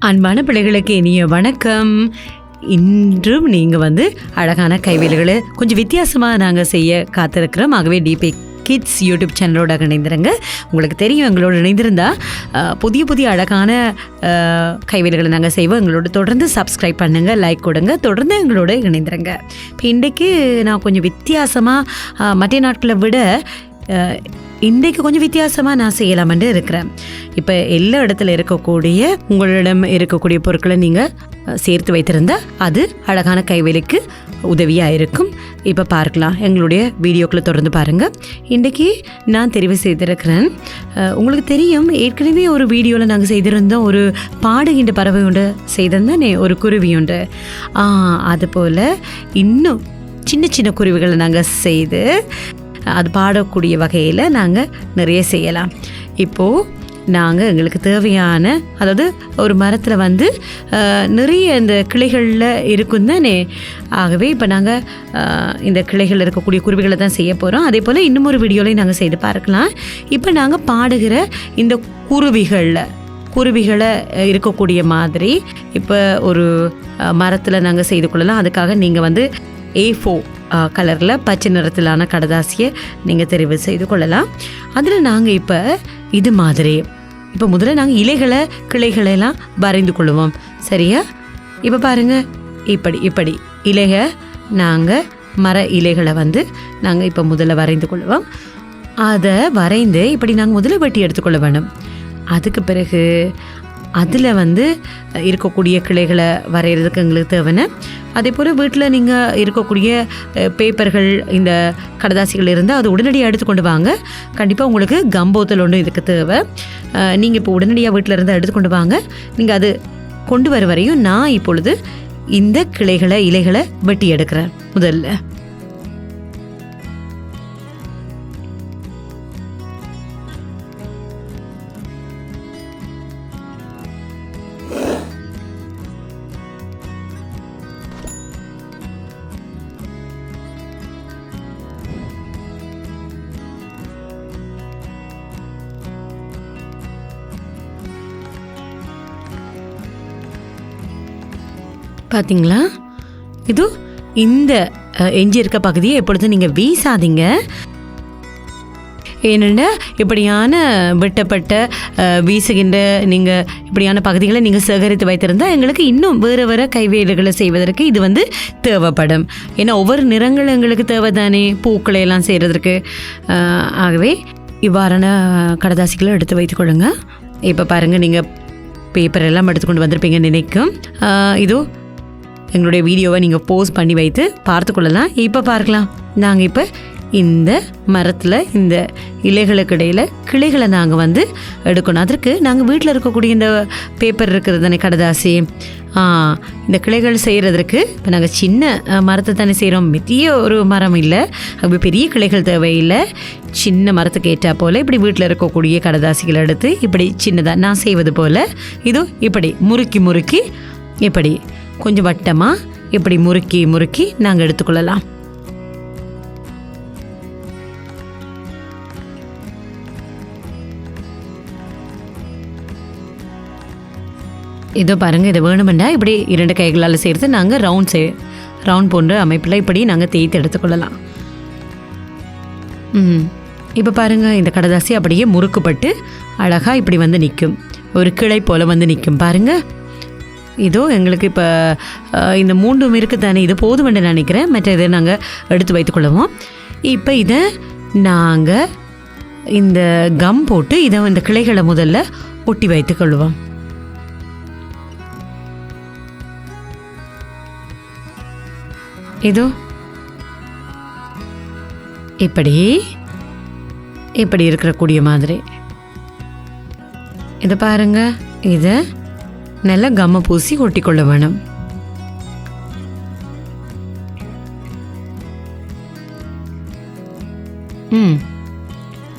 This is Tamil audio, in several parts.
அன்பான பிள்ளைகளுக்கு இனிய வணக்கம். இன்றும் நீங்கள் அழகான கைவேலைகளை கொஞ்சம் வித்தியாசமாக நாங்கள் செய்ய காத்திருக்கிறோம். ஆகவே டிபி கிட்ஸ் யூடியூப் சேனலோட இணைந்திருங்க. உங்களுக்கு தெரியும், எங்களோட இணைந்திருந்தால் புதிய புதிய அழகான கைவேலைகளை நாங்கள் செய்வோம். எங்களோட தொடர்ந்து சப்ஸ்கிரைப் பண்ணுங்கள், லைக் கொடுங்க, தொடர்ந்து எங்களோட இணைந்திருங்க. இப்போ இன்றைக்கு நான் கொஞ்சம் வித்தியாசமாக மற்ற நாட்களை விட இன்றைக்கு கொஞ்சம் வித்தியாசமாக நான் செய்யலாமென்று இருக்கிறேன். இப்போ எல்லா இடத்துல இருக்கக்கூடிய உங்களிடம் இருக்கக்கூடிய பொருட்களை நீங்கள் சேர்த்து வைத்திருந்தால் அது அழகான கைவேலைக்கு உதவியாக இருக்கும். இப்போ பார்க்கலாம், எங்களுடைய வீடியோக்களை தொடர்ந்து பாருங்கள். இன்றைக்கி நான் தெரிவு செய்திருக்கிறேன். உங்களுக்கு தெரியும், ஏற்கனவே ஒரு வீடியோவில் நாங்கள் செய்திருந்தோம், ஒரு பாடுகின்ற பறவை உண்டு செய்திருந்தேன், ஒரு குருவி உண்டு. அதுபோல் இன்னும் சின்ன சின்ன குருவிகளை நாங்கள் செய்து அது பாடக்கூடிய வகையில் நாங்கள் நிறைய செய்யலாம். இப்போது நாங்கள் எங்களுக்கு தேவையான, அதாவது ஒரு மரத்தில் நிறைய இந்த கிளைகளில் இருக்கும் தானே. ஆகவே இப்போ நாங்கள் இந்த கிளைகளில் இருக்கக்கூடிய குருவிகளை தான் செய்ய போகிறோம். அதே போல் இன்னும் ஒரு வீடியோலையும் நாங்கள் செய்து பார்க்கலாம். இப்போ நாங்கள் பாடுகிற இந்த குருவிகளை இருக்கக்கூடிய மாதிரி இப்போ ஒரு மரத்தில் நாங்கள் செய்து கொள்ளலாம். அதுக்காக நீங்கள் A4 கலரில் பச்சை நிறத்திலான கடதாசியை நீங்கள் தெரிவு செய்து கொள்ளலாம். அதில் நாங்கள் இப்போ இது மாதிரி இப்போ முதல்ல நாங்கள் கிளைகளெல்லாம் வரைந்து கொள்ளுவோம். சரியா? இப்போ பாருங்கள், இப்படி இலைகள், நாங்கள் மர இலைகளை நாங்கள் இப்போ முதல்ல வரைந்து கொள்ளுவோம். அதை வரைந்து இப்படி நாங்கள் முதல்ல வெட்டி எடுத்துக்கொள்ள வேணும். அதுக்கு பிறகு அதில் இருக்கக்கூடிய கிளைகளை வரைகிறதுக்கு எங்களுக்கு தேவைன்னு. அதே போல் வீட்டில் நீங்கள் இருக்கக்கூடிய பேப்பர்கள், இந்த கடதாசிகள் இருந்தால் அது உடனடியாக எடுத்துக்கொண்டு வாங்க. கண்டிப்பாக உங்களுக்கு கம்போத்தல் ஒன்று இதுக்கு தேவை. நீங்கள் இப்போ உடனடியாக வீட்டில் இருந்து எடுத்துக்கொண்டு வாங்க. நீங்கள் அது கொண்டு வர வரையும் நான் இப்பொழுது இந்த இலைகளை வெட்டி எடுக்கிறேன். முதல்ல பார்த்தீங்களா, இது இந்த எஞ்சி இருக்க பகுதியை எப்பொழுதும் நீங்கள் வீசாதீங்க. ஏனென்னா இப்படியான வெட்டப்பட்ட வீசுகின்ற நீங்கள் இப்படியான பகுதிகளை நீங்கள் சேகரித்து வைத்திருந்தால் எங்களுக்கு இன்னும் வேறு கைவேலைகளை செய்வதற்கு இது தேவைப்படும். ஏன்னா ஒவ்வொரு நிறங்கள் எங்களுக்கு தேவை தானே, பூக்களை எல்லாம் செய்கிறதுக்கு. ஆகவே இவ்வாறான கடதாசிகளை எடுத்து வைத்துக்கொள்ளுங்க. இப்போ பாருங்கள், நீங்கள் பேப்பர் எல்லாம் எடுத்துக்கொண்டு வந்திருப்பீங்கன்னு நினைக்கும். இதோ எங்களுடைய வீடியோவை நீங்கள் போஸ்ட் பண்ணி வைத்து பார்த்து கொள்ளலாம். இப்போ பார்க்கலாம், நாங்கள் இப்போ இந்த மரத்தில் இந்த இலைகளுக்கு இடையில் கிளைகளை நாங்கள் எடுக்கணும். அதற்கு நாங்கள் வீட்டில் இருக்கக்கூடிய இந்த பேப்பர் இருக்கிறது தானே, கடதாசி, இந்த கிளைகள் செய்கிறதுக்கு இப்போ நாங்கள் சின்ன மரத்தை தானே செய்கிறோம். பெரிய ஒரு மரம் இல்லை, அப்படி பெரிய கிளைகள் தேவையில்லை. சின்ன மரத்துக்கு ஏற்றா போல் இப்படி வீட்டில் இருக்கக்கூடிய கடதாசிகளை எடுத்து இப்படி சின்னதாக நான் செய்வது போல் இது இப்படி முறுக்கி இப்படி கொஞ்சம் வட்டமாக இப்படி முறுக்கி நாங்கள் எடுத்துக்கொள்ளலாம். இதோ பாருங்கள், இதை வேணுமெண்டா இப்படி 2 கைகளால் சேர்த்து நாங்கள் ரவுண்ட் போன்ற அமைப்பில் இப்படி நாங்கள் தேய்த்து எடுத்துக்கொள்ளலாம். இப்போ பாருங்கள், இந்த கடதாசி அப்படியே முறுக்குப்பட்டு அழகாக இப்படி நிற்கும், ஒரு கிளை போல் நிற்கும். பாருங்கள், இதோ எங்களுக்கு இப்போ இந்த 3 இருக்குது தானே, இது போதுமென்று நினைக்கிறேன். மற்ற இதை நாங்கள் எடுத்து வைத்துக்கொள்ளுவோம். இப்போ இதை நாங்கள் இந்த கம் போட்டு இந்த கிளைகளை முதல்ல ஒட்டி வைத்துக்கொள்வோம். இதோ இப்படி இருக்கக்கூடிய மாதிரி இதை பாருங்க, இதை நல்லா கம்ம பூசி ஒட்டிக்கொள்ள வேணும்.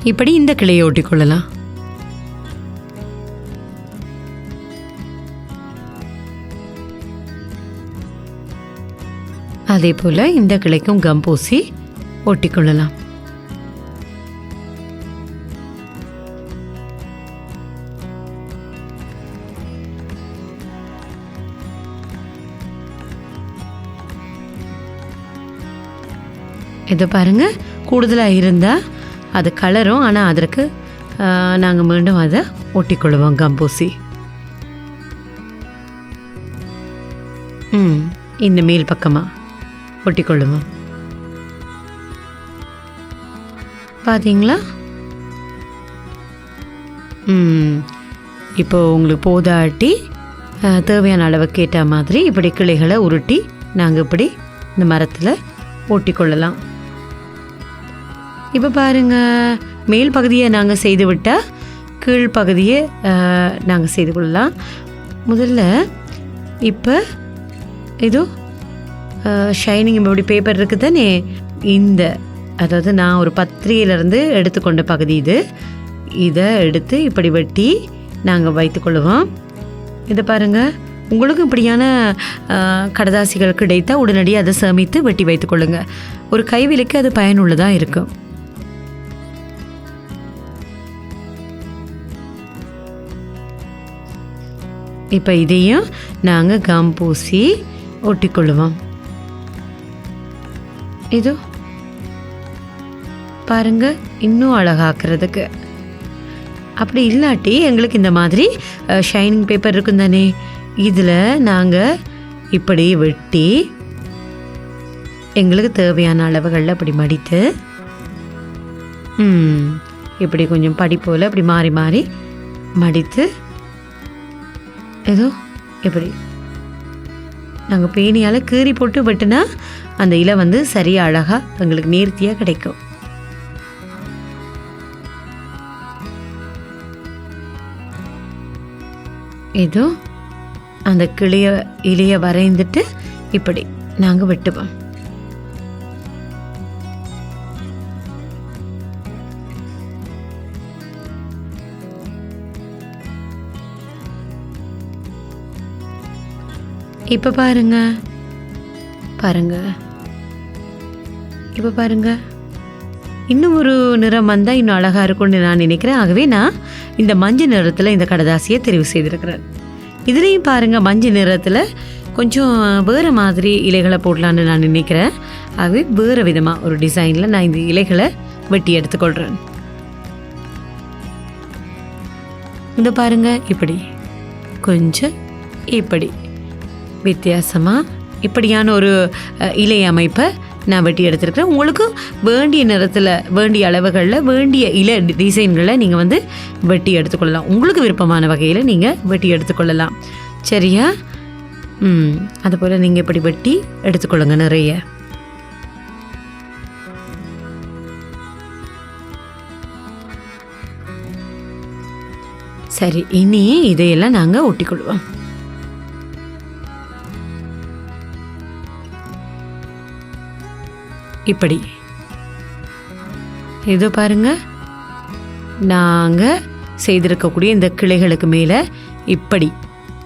இப்படி இந்த கிளையை ஒட்டிக்கொள்ளலாம். அதே போல் இந்த கிளைக்கும் கம் பூசி ஒட்டிக்கொள்ளலாம். இதை பாருங்கள், கூடுதலாக இருந்தால் அது கலரும், ஆனால் அதற்கு நாங்கள் மீண்டும் அதை ஒட்டிக்கொள்ளுவோம் கம்பூசி. இந்த மேல் பக்கமாக ஒட்டிக்கொள்ளுவோம். பார்த்தீங்களா? இப்போ உங்களுக்கு போதாட்டி தேவையான அளவுக்கு ஏற்ற மாதிரி இப்படி கிளைகளை உருட்டி நாங்கள் இப்படி இந்த மரத்தில் ஒட்டிக்கொள்ளலாம். இப்போ பாருங்கள், மேல் பகுதியை நாங்கள் செய்து விட்டால் கீழ்ப்பகுதியை நாங்கள் செய்து கொள்ளலாம். முதல்ல இப்போ இதோ ஷைனிங் இப்படி பேப்பர் இருக்குது தானே, இந்த அதாவது நான் ஒரு பத்திரிகையிலேருந்து எடுத்துக்கொண்ட பகுதி இது. இதை எடுத்து இப்படி வெட்டி நாங்கள் வைத்துக்கொள்ளுவோம். இதை பாருங்கள், உங்களுக்கும் இப்படியான கடதாசிகள் கிடைத்தால் உடனடியாக அதை சேமித்து வெட்டி வைத்துக்கொள்ளுங்க. ஒரு கைவிலைக்கு அது பயனுள்ளதாக இருக்கும். இப்போ இதையும் நாங்கள் கம் பூசி ஒட்டிக்கொள்ளுவோம். இது பாருங்க, இன்னும் அழகாக்குறதுக்கு. அப்படி இல்லாட்டி எங்களுக்கு இந்த மாதிரி ஷைனிங் பேப்பர் இருக்கும் தானே, இதில் நாங்கள் இப்படி வெட்டி எங்களுக்கு தேவையான அளவுகளில் அப்படி மடித்து இப்படி கொஞ்சம் படி போல் அப்படி மாறி மாறி மடித்து ஏதோ இப்படி நாங்கள் பேணியால் கீறி போட்டு வெட்டினா அந்த இலை வந்து சரியாக அழகாக எங்களுக்கு நேர்த்தியாக கிடைக்கும். ஏதோ அந்த இலையை வரைந்துட்டு இப்படி நாங்கள் வெட்டுவோம். இப்போ பாருங்க இப்போ பாருங்க, இன்னும் ஒரு நிறம் வந்தால் இன்னும் அழகாக இருக்கும்னு நான் நினைக்கிறேன். ஆகவே நான் இந்த மஞ்சள் நிறத்தில் இந்த கடதாசியை தெரிவு செய்திருக்கிறேன். இதுலேயும் பாருங்கள், மஞ்சள் நிறத்தில் கொஞ்சம் வேறு மாதிரி இலைகளை போடலான்னு நான் நினைக்கிறேன். ஆகவே வேறு விதமாக ஒரு டிசைனில் நான் இந்த இலைகளை வெட்டி எடுத்துக்கொள்கிறேன். இந்த பாருங்கள், இப்படி கொஞ்சம் இப்படி வித்தியாசமாக இப்படியான ஒரு இலை அமைப்பை நான் வெட்டி எடுத்துருக்கிறேன். உங்களுக்கு வேண்டிய நிறத்தில், வேண்டிய அளவுகளில், வேண்டிய இலை டிசைன்களை நீங்கள் வந்து வெட்டி எடுத்துக்கொள்ளலாம். உங்களுக்கு விருப்பமான வகையில் நீங்கள் வெட்டி எடுத்துக்கொள்ளலாம். சரியா? அதுபோல் நீங்கள் இப்படி வெட்டி எடுத்துக்கொள்ளுங்க நிறைய. சரி, இனி இதையெல்லாம் நாங்கள் ஒட்டிக்கொள்வோம். இப்படி இதோ பாருங்க, நாங்கள் செய்திருக்கக்கூடிய இந்த கிளைகளுக்கு மேலே இப்படி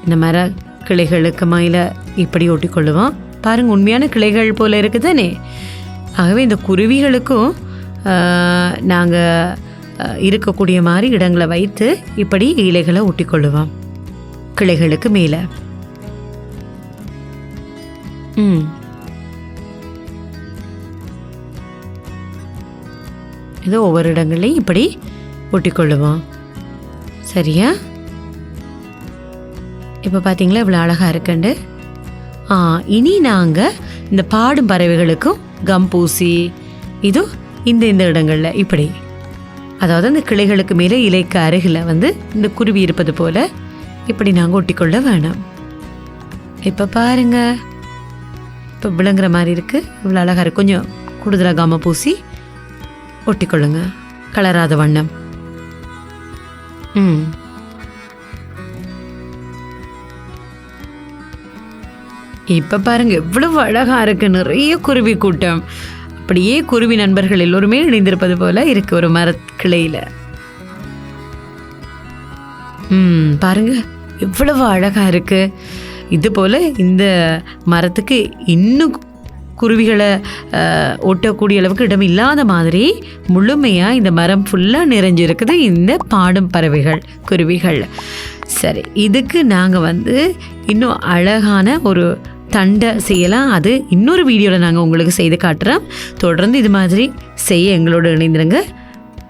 இந்த மர கிளைகளுக்கு மேலே இப்படி ஒட்டிக்கொள்ளுவோம். பாருங்கள், உண்மையான கிளைகள் போல் இருக்குதானே. ஆகவே இந்த குருவிகளுக்கும் நாங்கள் இருக்கக்கூடிய மாதிரி இடங்களை வைத்து இப்படி இலைகளை ஒட்டிக்கொள்ளுவோம் கிளைகளுக்கு மேலே. இது ஒவ்வொரு இடங்களையும் இப்படி ஒட்டிக்கொள்ளுவோம். சரியா? இப்போ பார்த்தீங்களா இவ்வளோ அழகாக இருக்குண்டு. இனி நாங்கள் இந்த பாடும் பறவைகளுக்கும் கம் பூசி இது இந்த இடங்களில் இப்படி, அதாவது அந்த கிளைகளுக்கு மேலே இலைக்கு அருகில் வந்து இந்த குருவி இருப்பது போல் இப்படி நாங்கள் ஒட்டிக்கொள்ள வேணும். இப்போ பாருங்க, இப்போ விளங்குற மாதிரி இருக்குது, இவ்வளோ அழகாக இருக்கு. கொஞ்சம் கூடுதலாக கம்ம பூசி ஒட்டிக்கொள்ளுங்க, கலராத வண்ணம். இப்போ பாருங்க எவ்வளவு அழகாக இருக்கு, நிறைய குருவி கூட்டம். அப்படியே குருவி நண்பர்கள் எல்லோருமே இணைந்திருப்பது போல இருக்கு ஒரு மரக்கிளையில். பாருங்க எவ்வளவு அழகா இருக்கு. இது போல இந்த மரத்துக்கு இன்னும் குருவிகளை ஒட்டக்கூடிய அளவுக்கு இடம் இல்லாத மாதிரி முழுமையாக இந்த மரம் ஃபுல்லாக நிறைஞ்சிருக்குது இந்த பாடும் பறவைகள், குருவிகள். சரி, இதுக்கு நாங்கள் வந்து இன்னும் அழகான ஒரு தண்டை செய்யலாம். அது இன்னொரு வீடியோவில் நாங்கள் உங்களுக்கு செய்து காட்டுறோம். தொடர்ந்து இது மாதிரி செய்ய எங்களோட இணைந்திருங்க.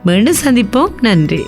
மீண்டும் சந்திப்போம். நன்றி.